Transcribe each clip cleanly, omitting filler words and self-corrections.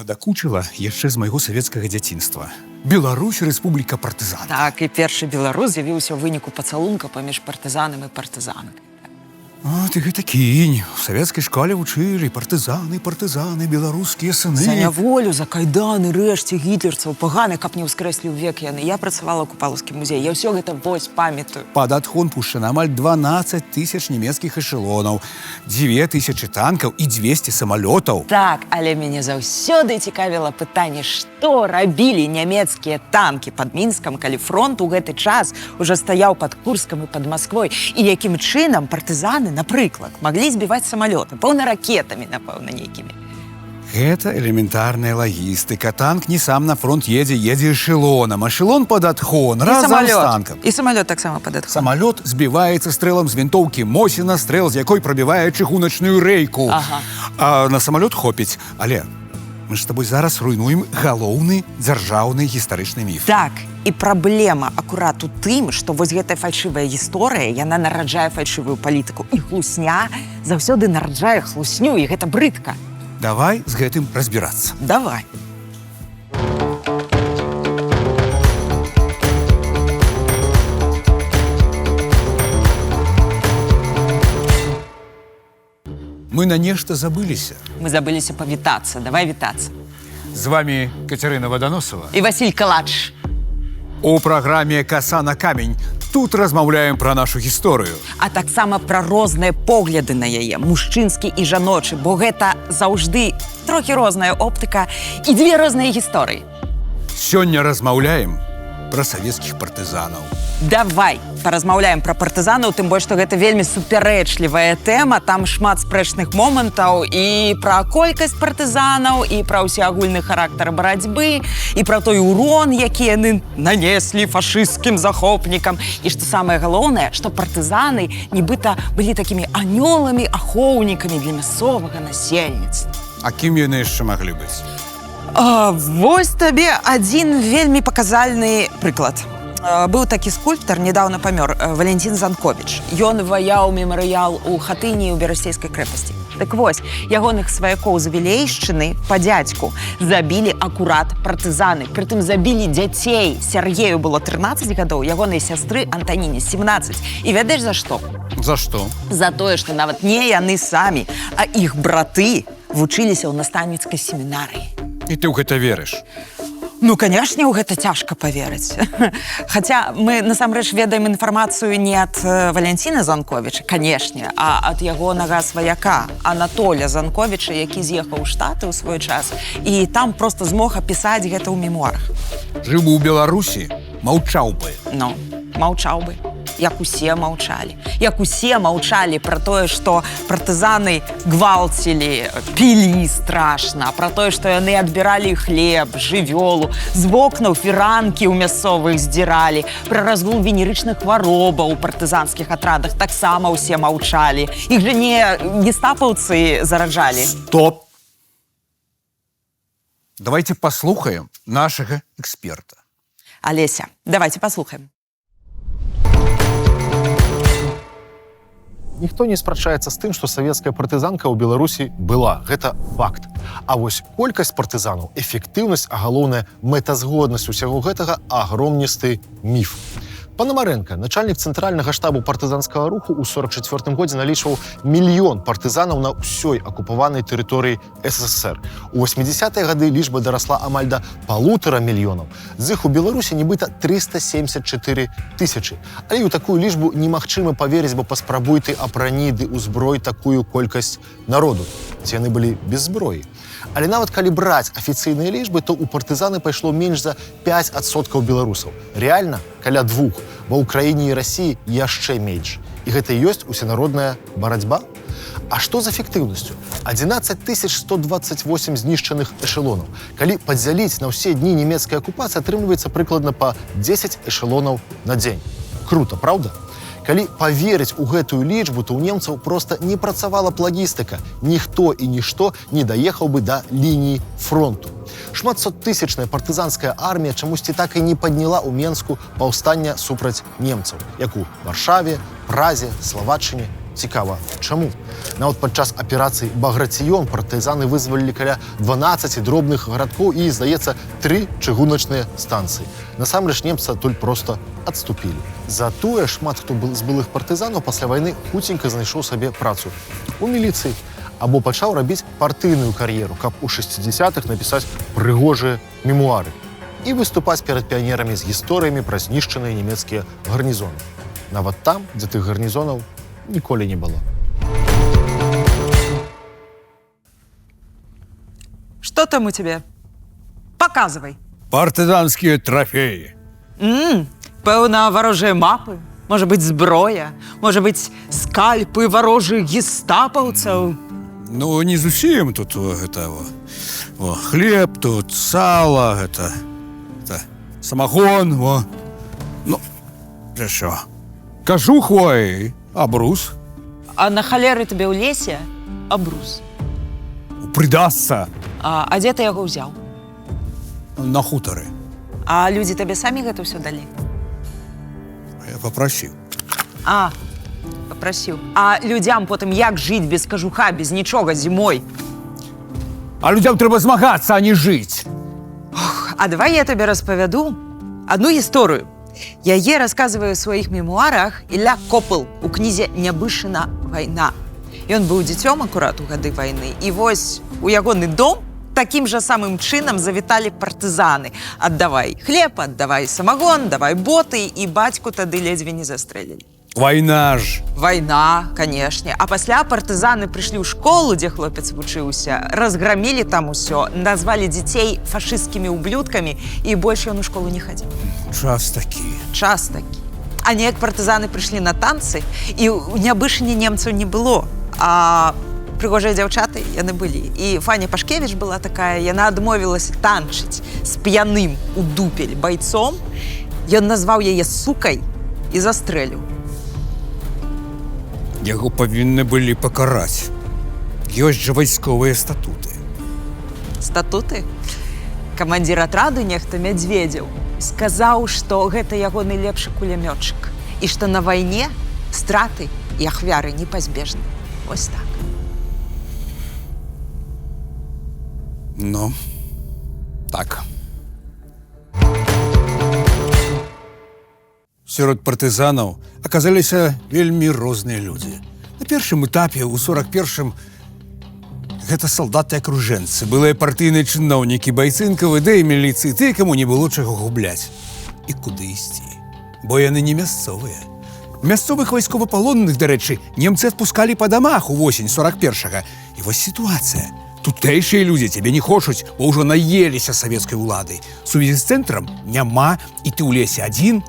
Надакучыла яшчэ з майго савецкага дзяцінства. Беларусь рэспубліка партызан. Так, і першы беларус з'явіўся ў выніку пацалунка паміж партызанам і партызанкай. А, ты гэта кінь. У савецкай школе вучылі партызаны, беларускія сыны. За няволю, за кайданы, рэшце гітлерцаў, паганы, каб не ўскрэслі ўвек яны. Я працавала ў Купалаўскім музеі, я ўсё гэта вось памятаю. Пад адхон пушчана амаль 12 тысяч нямецкіх эшелонаў, 2000 танкаў і 200 самалётаў. Так, але мяне заўсёды цікавіла пытанне, што рабілі нямецкія танкі пад Мінскам, калі фронт у гэты час ужо стаяў пад Курскам і пад Масквой, і якім чынам партызаны, напрыклад, маглі збіваць самалёты, пэўна ракетамі, напэўна, нейкімі. Гэта элементарная лагістыка. Танк не сам на фронт едзе эшелонам. Эшелон пад адхон, разам з танкам. І самалёт таксама пад адхон. Самалёт збіваецца стрэлам з вінтоўкі Мосіна, стрэл з якой прабівае чыгуначную рэйку. Ага. А на самалёт хопіць. Але мы ж з табой зараз руйнуем галоўны дзяржаўны гістарычны міф. Так, і праблема акурат у тым, што вось гэтая фальшывая гісторыя, яна нараджае фальшывую палітыку. І хлусня заўсёды нараджае хлусню, і гэта брыдка. Давай з гэтым разбірацца. Давай. Мы на нешта забыліся. Мы забыліся павітацца. Давай вітацца. З вами Катерина Водоносова. І Васіль Калач. У праграме «Каса на камень» тут размаўляем пра нашу гісторыю. А таксама пра розныя погляды на яе, мужчынскі і жаночы, бо гэта заўжды трохі розная оптыка і дзве розныя гісторыі. Сёння размаўляем пра савецкіх партызанаў. Давай паразмаўляем пра партызанаў, тым больш, што гэта вельмі супярэчлівая тэма, там шмат спрэчных момантаў і пра колькасць партызанаў, і пра ўсеагульны характар барацьбы, і пра той урон, які яны нанеслі фашысцкім захопнікам. І што самае галоўнае, што партызаны нібыта былі такімі анёламі, ахоўнікамі для мясцовага насельніцтва. А кім яны яшчэ маглі быць? Вось табе адзін вельмі паказальны прыклад. Быў такі скульптар, недаўна памёр, Валентин Занковіч. Ён ваяў мемарыял у Хатыні ў Берасцейскай крэпасці. Так вось, ягоных сваякоў з Вілейшчыны па дзядзьку забілі акурат партызаны. Прытым забілі дзяцей. Сяргею было 13 гадоў, ягонай сястры Антаніне 17. І ведаеш за што? За што? За тое, што нават не яны самі, а іх браты вучыліся ў настаўніцкай семінарыі. І ты ў гэта верыш? Ну, канешне, у гэта цяжка паверыць. Хаця мы, насамрэч, ведаем інфармацыю не ад Валентина Занковіча, канешне, а ад ягонага сваяка Анатоля Занковіча, які з'ехаў у Штаты ў свой час, і там проста змог апісаць гэта ў мемуарах. Жыў бы ў Беларусі, маўчаў бы. Ну, маўчаў бы. Як усе маўчалі. Як усе маўчалі пра тое, што партызаны гвалцілі, пілі страшна, пра тое, што яны адбіралі хлеб, жывёлу, з вокнаў фіранкі ў мясцовых здзіралі, пра разгул венерычных хваробаў у партызанскіх атрадах таксама ўсе маўчалі. Іх жа не гестапаўцы зараджалі. Стоп! Давайте паслухаем нашага эксперта. Алеся, давайте паслухаем. Ніхто не спрачаецца з тым, што савецкая партызанка ў Беларусі была. Гэта факт. А вось колькасць партызанаў, эфектыўнасць, а галоўная мэтазгоднасць усяго гэтага агромністы міф. Панамарэнка, начальнік цэнтральнага штабу партызанскага руху ў 44-м годзе налічваў 1 мільён партызанаў на ўсёй акупаванай тэрыторыі СССР. У 80-е гады лічба дарасла амаль да 1,5 мільёнаў. З іх у Беларусі нібыта 374 тысячы. Але ў такую лічбу немагчыма паверыць, бо паспрабуй ты апрані ды ўзброй такую колькасць народу. Ці яны былі без зброі. Але нават калі браць афіцыйныя лічбы, то ў партызаны пайшло менш за 5% беларусаў. Рэальна каля 2, бо ў краіне і Расіі яшчэ менш. І гэта і ёсць усенародная барацьба? А што з эфектыўнасцю? 11 128 знішчаных эшелонаў. Калі падзяліць на ўсе дні нямецкай акупацыі, атрымліваецца прыкладна па 10 эшелонаў на дзень. Крута, праўда? Калі паверыць у гэтую лічбу, то ў немцаў проста не працавала б лагістыка. Ніхто і нішто не даехаў бы да лініі фронту. Шматсоттысячная партызанская армія чамусьці так і не падняла ў Менску паўстання супраць немцаў, як у Варшаве, Празе, Славаччыне Цікава, чаму? Нават падчас аперацыі «Баграцыён» партызаны вызвалілі каля 12 дробных гарадкоў і, здаецца, 3 чыгуначныя станцыі. Насамрэч немцы адтуль проста адступілі. Затое шмат хто з былых партызанаў пасля вайны хуценька знайшоў сабе працу у міліцыі або пачаў рабіць партыйную кар'еру, каб у 60-х напісаць прыгожыя мемуары і выступаць перад піянерамі з гісторыямі пра знішчаныя нямецкія гарнізоны. Нават там, дзе тых гарнізонаў ніколі не было. Что там у тебя? Показывай. Партизанские трофеи. Пэўна, ворожыя мапы, может быть, зброя, может быть, скальпы ворожых гестапаўцаў. Ну, не зусім тут хлеб, тут сало, самогон, Ну, що? Кажух хвои, абрус. А на халеры тебе ў лесе абрус. Придастся А дзе ты яго ўзяў? на хуторы. А людзі табе самі гэта ўсё далі? Я попросил. Папрасіў. А людзям потым як жыць без кажуха, без нічога зімой? А людям трэба змагацца, а не жыць. А давай я табе распавяду одну гісторыю. Яе расказвае ў сваіх мемуарах Ілля Копыл у кнізе «Нябышына вайна». Ён быў дзіцём акурат у гады вайны. І вось у ягоны дом такім жа самым чынам завіталі партызаны. Аддавай хлеб, аддавай самагон, давай боты, і бацьку тады ледзьве не застрэлілі. Вайна ж. Вайна, канешне. А пасля партызаны прыйшлі ў школу, дзе хлопец вучыўся, разграмілі там усё, назвалі дзяцей фашысцкімі ублюдкамі, і больш ён у школу не хадзіў. Час такі. Час такі. А неяк партызаны прыйшлі на танцы, і ў Нябышыне немцаў не было. А прыгожыя дзяўчаты яны былі. І Фаня Пашкевіч была такая, яна адмовілася танчыць з п'яным у дупель байцом. Ён назваў яе сукай і застрэліў. Яго павінны былі пакараць. Ёсць жа вайсковыя статуты. Статуты? Камандзір атраду нехта Мядзведзеў сказаў, што гэта ягоны лепшы кулямётчык і што на вайне страты і ахвяры непазбежны. Вось так. Ну, так. Сярод партызанаў аказаліся вельмі розныя людзі. На першым этапе, у 41-м, гэта салдаты акружэнцы, былыя партыйныя чыноўнікі, байцы НКВД і міліцыі, тыя, каму не было чаго губляць. І куды ісці? Бо яны не мясцовыя. Мясцовых вайсковапалонных, дарэчы, немцы адпускалі па дамах увосень 41-га. І вось сітуацыя. Тутэйшыя людзі цябе не хочуць, бо ўжо наеліся савецкай улады. Сувязі з цэнтрам няма, і ты ў лесе адзін,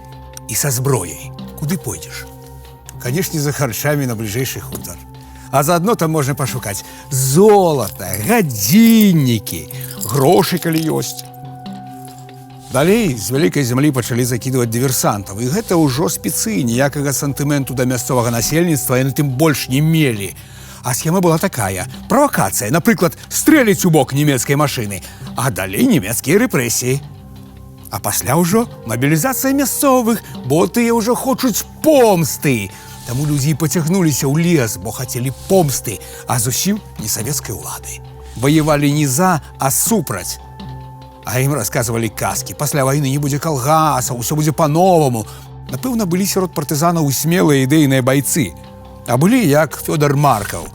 і са зброяй. Куды пойдзеш? Канешне, за харчамі на бліжэйшы хутар. А заадно там можна пашукаць золата, гадзіннікі, грошы, калі ёсць. Далей з вялікай зямлі пачалі закідваць дыверсантаў. І гэта ўжо спецы, ніякага сантыменту да мясцовага насельніцтва яны тым больш не мелі. А схема была такая. Правакацыя, напрыклад, стрэліць у бок нямецкай машыны, а далей нямецкія рэпрэсіі. А пасля ўжо мабілізацыя мясцовых, бо тыя ўжо хочуць помсты. Таму людзі пацягнуліся ў лес, бо хацелі помсты, а зусім не савецкай улады. Ваявалі не за, а супраць. А ім расказвалі казкі. Пасля вайны не будзе калгаса, усё будзе па-новаму. Напэўна, былі сярод партызанаў смелыя ідэйныя байцы. А былі як Фёдор Маркаў,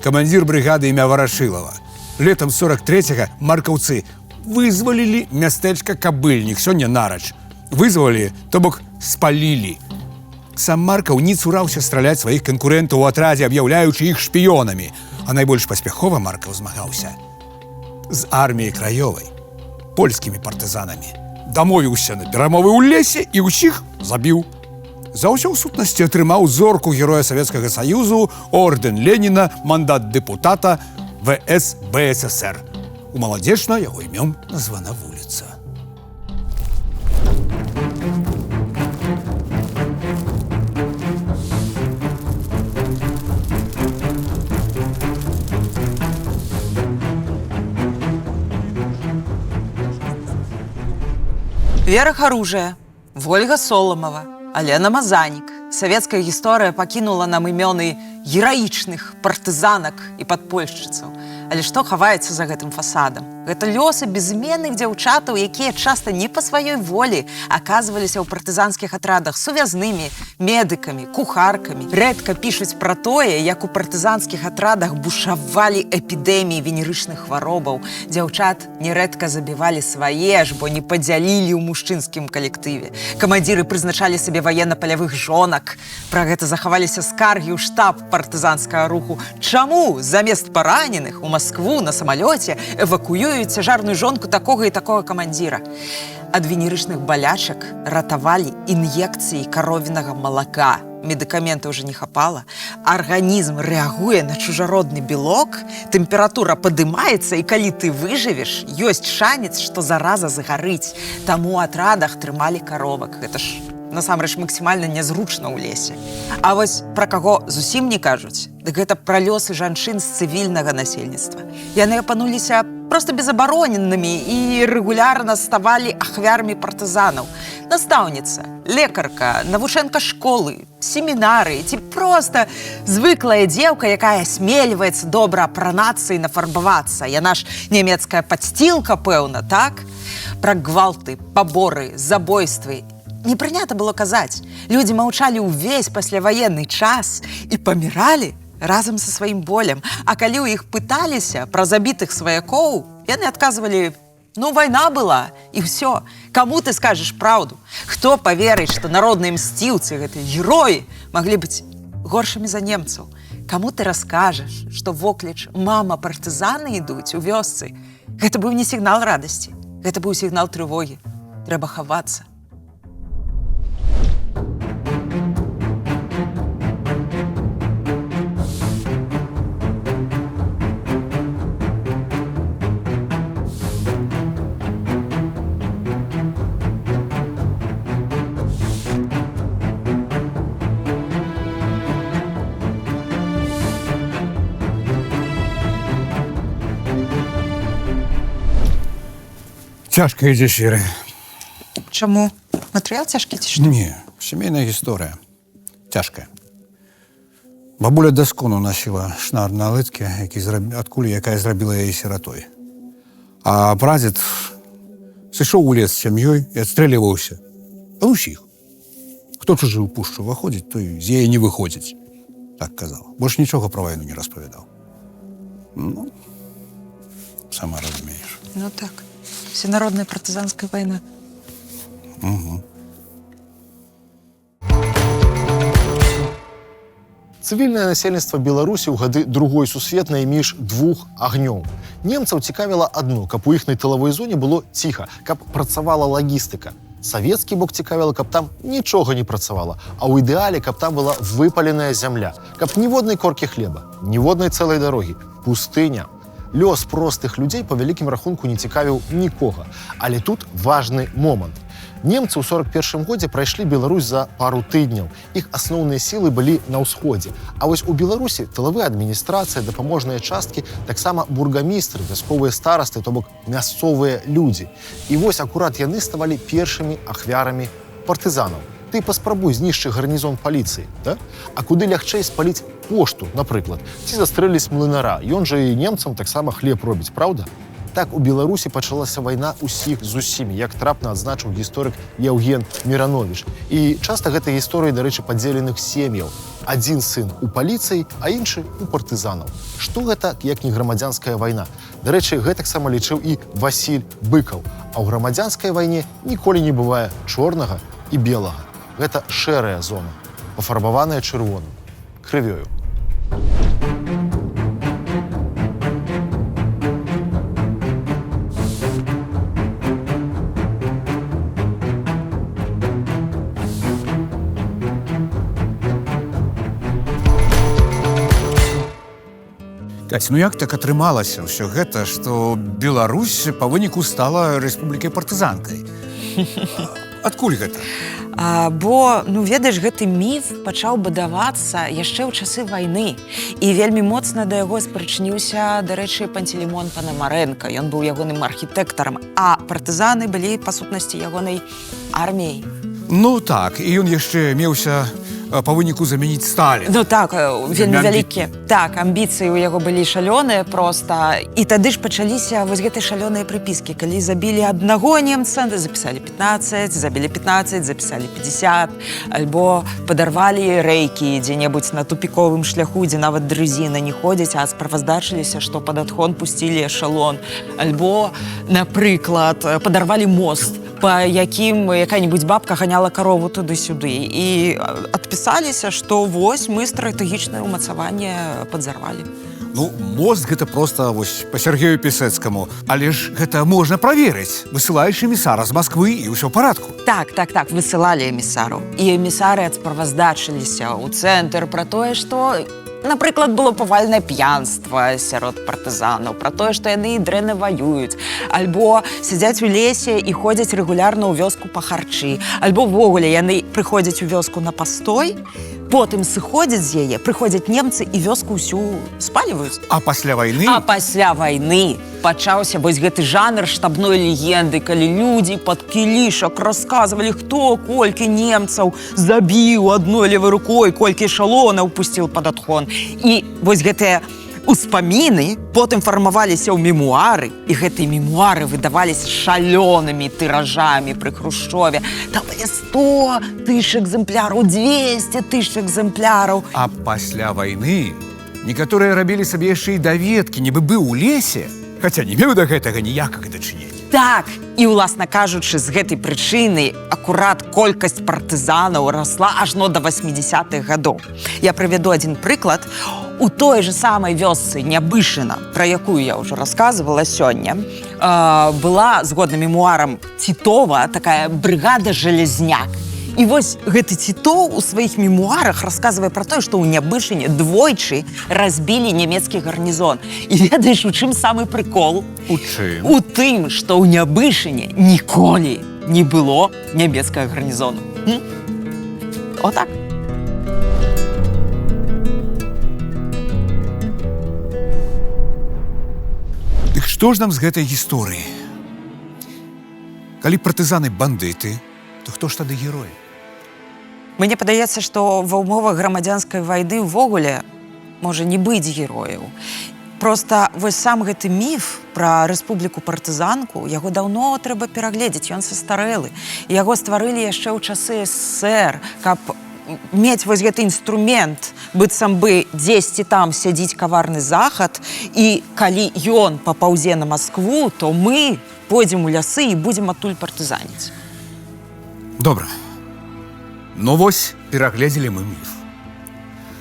камандзір брыгады імя Варашылава. Летам 43-га маркаўцы вызвалілі мястэчка Кабыльнік, сёння нарач. Вызвалілі, то бок спалілі. Сам Маркаў не цураўся страляць сваіх канкурэнтаў у атрадзе, аб'яўляючы іх шпіёнамі. А найбольш паспяхова Маркаў змагаўся з арміяй краёвай, польскімі партызанамі. Дамовіўся на перамовы ў лесе і ўсіх забіў. За ўсё ў сутнасці атрымаў зорку Героя Савецкага Саюзу, ордэн Леніна, мандат дэпутата ВС БССР. У Маладзечна яго імём названа вуліца. Вера Харужая, Вольга Соломова, Алена Мазанік. Савецкая гісторыя пакінула нам імёны гераічных партызанак і падпольшчыцаў. Але што хаваецца за гэтым фасадам? Гэта лёсы безыменных дзяўчатаў, якія часта не па сваёй волі аказваліся ў партызанскіх атрадах сувязнымі, медыкамі, кухаркамі. Рэдка пішуць пра тое, як у партызанскіх атрадах бушавалі эпідэміі венерычных хваробаў. Дзяўчат нерэдка забівалі свае ж, бо не падзялілі ў мужчынскім калектыве. Камандзіры прызначалі сабе ваенна-палявых жонак. Пра гэта захаваліся скаргі ў штаб партызанскага руху. Чаму замест параненых у Маскву на самалёце эвакуююць цяжарную жонку такога і такога камандзіра? Ад венерычных балячак ратавалі ін'екцыі каровінага малака. Медыкаментаў уже не хапала. Арганізм рэагуе на чужародны белок, тэмпература падымаецца, і калі ты выжывеш, ёсць шанец, што зараза згарыць. Таму у атрадах трымалі каровак. Гэта ж насамрэч максімальна нязручна ў лесе. А вось пра каго зусім не кажуць, дык гэта пра лёсы жанчын з цывільнага насельніцтва. Яны апынуліся проста безабароненымі і рэгулярна ставалі ахвярамі партызанаў. Настаўніца, лекарка, навучэнка школы, семінары ці проста звыклая дзеўка, якая асмельваецца добра апранацца і нафарбавацца. Яна ж нямецкая падсцілка, пэўна, так? Пра гвалты, паборы, забойствы не прынята было казаць. Людзі маўчалі ўвесь пасляваенны час і паміралі разам са сваім болем. А калі ў іх пыталіся пра забітых сваякоў, яны адказвалі: ну, вайна была, і ўсё. Каму ты скажаш праўду? Хто паверыць, што народныя мсціўцы, гэтыя героі, маглі быць горшымі за немцаў? Каму ты раскажаш, што вокліч «мама, партызаны ідуць» у вёсцы? Гэта быў не сігнал радасці, гэта быў сігнал трывогі. Трэба хавацца. Цяжка ідзе, Сіры. Чаму? Матэрыял цяжкі ці што? Не, сямейная гісторыя. Цяжкая. Бабуля даскону насіла шнар на лытке, ад кулі, якая зрабіла яе сіратой. А прадзед сышоў у лес з сям'ёй і адстрэліваўся. А ўсіх. Хто чужы ў пушчу выходзіць, той з яе не выходзіць. Так казаў. Больш нічога пра вайну не распавядаў. Ну, сама разумееш. Ну так. Всенародная партызанская вайна. Угу. Цывільнае насельніцтва Беларусі ў гады другой сусветнай між двух агнёў. Немцаў цікавіла адно, каб у іхнай тылавой зоне было ціха, каб працавала лагістыка. Савецкі бок цікавіла, каб там нічога не працавала, а ў ідэале, каб там была выпаленая зямля, каб ніводнай коркі хлеба, ніводнай цэлай дарогі, пустыня. Лёс простых людзей па вялікім рахунку не цікавіў нікога. Але тут важны момант. Немцы ў 41-м годзе прайшлі Беларусь за пару тыдняў. Іх асноўныя сілы былі на ўсходзе. А вось у Беларусі тылавая адміністрацыя, дапаможныя часткі, таксама бургамістры, вясковыя старасты, то бок мясцовыя людзі. І вось акурат яны ставалі першымі ахвярамі партызанаў. Ты паспрабуй знішчы гарнізон паліцыі, да? А куды лягчэй спаліць пошту, напрыклад, ці застрэліць млынара. Ён жа і немцам таксама хлеб робіць, праўда? Так у Беларусі пачалася вайна ўсіх з усімі, як трапна адзначыў гісторык Яўген Мірановіч. І часта гэта гісторыі, дарэчы, падзеленых сем'яў. Адзін сын у паліцыі, а іншы у партызанаў. Што гэта, як не грамадзянская вайна? Дарэчы, гэтаксама лічыў і Васіль Быкаў. А ў грамадзянскай вайне ніколі не бывае чорнага і белага. Гэта шэрая зона, пафарбаваная чырвоным, крывёю. Каць, ну як так атрымалася ўсё гэта, што Беларусь па выніку стала рэспублікай партызанкай? Адкуль гэта? Бо, ну, ведаеш, гэты міф пачаў бадавацца яшчэ ў часы вайны. І вельмі моцна да яго спрычыніўся, дарэчы, Пантелеймон Панамарэнка. Ён быў ягоным архітэктарам, а партызаны былі, па сутнасці, ягонай арміяй. Ну так, і ён яшчэ меўся па выніку замяніць Сталін. Ну так, вельмі Вельмі вялікія. Так, амбіцыі ў яго былі шалёныя проста. І тады ж пачаліся вось гэтыя шалёныя прыпіскі. Калі забілі аднаго немца, запісалі 15, забілі 15, запісалі 50, альбо падарвалі рэйкі дзе-небудзь на тупіковым шляху, дзе нават дрызіна не ходзіць, а справаздачыліся, што пад адхон пусцілі эшалон. Альбо, напрыклад, падарвалі мост, па якім якая-нибудь бабка ганяла карову туды-сюды. І адпісаліся, што вось мы стратэгічнае ўмацаванне падзарвалі. Ну, мост гэта проста вось па Сергею Пісэцкаму. Але ж гэта можна праверыць. Высылаеш эмісара з Масквы і ўсё ў парадку. Так, высылалі эмісару. І эмісары справаздачыліся ў цэнтр пра тое, што, напрыклад, было павальнае п'янства сярод партызанаў, пра тое, што яны дрэнна ваююць, альбо сядзяць у лесе і ходзяць рэгулярна ў вёску па харчы, альбо ўвогуле яны прыходзяць у вёску на пастой, потым сыходзяць з яе, прыходзяць немцы і вёску ўсю спаліваюць. А пасля вайны... А пасля вайны пачаўся вось гэты жанр штабной легенды, калі людзі пад кілішак расказвалі, хто колькі немцаў забіў адной левай рукой, колькі эшалонаў пусціў пад адхон. І вось гэтыя успаміны потым фармаваліся ў мемуары, і гэтыя мемуары выдаваліся шалёнымі тыражамі пры Хрушчове. Там былі 100 тысяч экземпляраў, 200 тысяч экземпляраў. А пасля вайны некаторыя рабілі сабе яшчэ і даведкі, нібы быў у лесе, хаця не меў да гэтага ніякага дачынення. Так, і, уласна кажучы, з гэтай прычыны акурат колькасць партызанаў расла ажно да 80-х гадоў. Я прывяду адзін прыклад. У той же самай вёсцы Нябышына, пра якую я ўжо расказвала сёння, была, згодна мемуарам Тітова, такая брыгада «Жалезняк». І вось гэты Тітоў у сваіх мемуарах расказвае пра тое, што ў Нябышыне двойчы разбілі нямецкі гарнізон. І ведаеш, у чым самы прыкол? У чым? У тым, што ў Нябышыне ніколі не было нямецкага гарнізону. Отак. Дык што ж нам з гэтай гісторыі? Калі партызаны бандыты, то хто ж тады героі? Мне падаецца, што ва ўмовах грамадзянскай вайны ўвогуле можа не быць герояў. Проста вось сам гэты міф пра рэспубліку-партызанку, яго даўно трэба перагледзець, ён састарэлы. Яго стварылі яшчэ ў часы СССР, каб мець вось гэты інструмент, быццам бы дзесьці там сядзіць каварны захад, і калі ён папаўзе на Маскву, то мы пойдзем у лясы і будзем адтуль партызаніць. Добра. Ну вось, перагледзелі мы міф.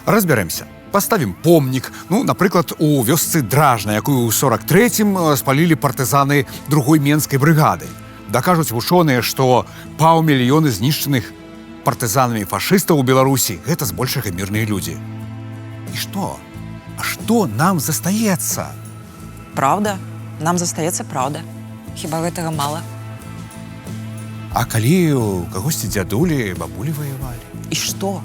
Разбярэмся. Паставім помнік, ну, напрыклад, у вёсцы Дражна, якую ў 43-м спалілі партызаны другой менскай брыгады. Дакажуць вучоныя, што 500 000 знішчаных партызанамі фашыстаў у Беларусі – гэта збольшага мірныя людзі. І што? А што нам застаецца? Праўда? Нам застаецца праўда. Хіба гэтага мала? А калі у кагосьці дзядулі, бабулі ваявалі? І што?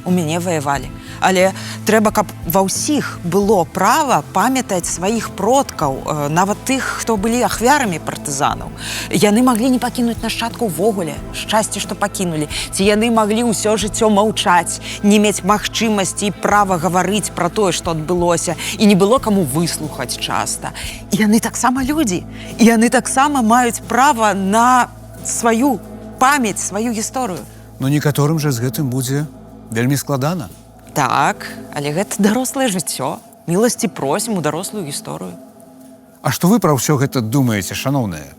У мяне ваявалі. Але трэба, каб ва ўсіх было права памятаць сваіх продкаў, нават тых, хто былі ахвярамі партызанаў. Яны маглі не пакінуць нашчадкаў увогуле, шчасце, што пакінулі. Ці яны маглі ўсё жыццё маўчаць, не мець магчымасці і права гаварыць пра тое, што адбылося, і не было каму выслухаць часта. І яны таксама людзі. І яны таксама маюць права на сваю памяць, сваю гісторыю. Ну, некаторым жа з гэтым будзе вельмі складана. Так, але гэта дарослае жыццё. Міласці просім у дарослую гісторыю. А што вы пра ўсё гэта думаеце, шаноўныя?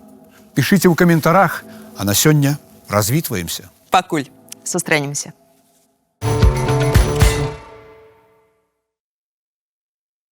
Пішыце ў каментарах, а на сёння развітваемся. Пакуль. Сустрэнемся.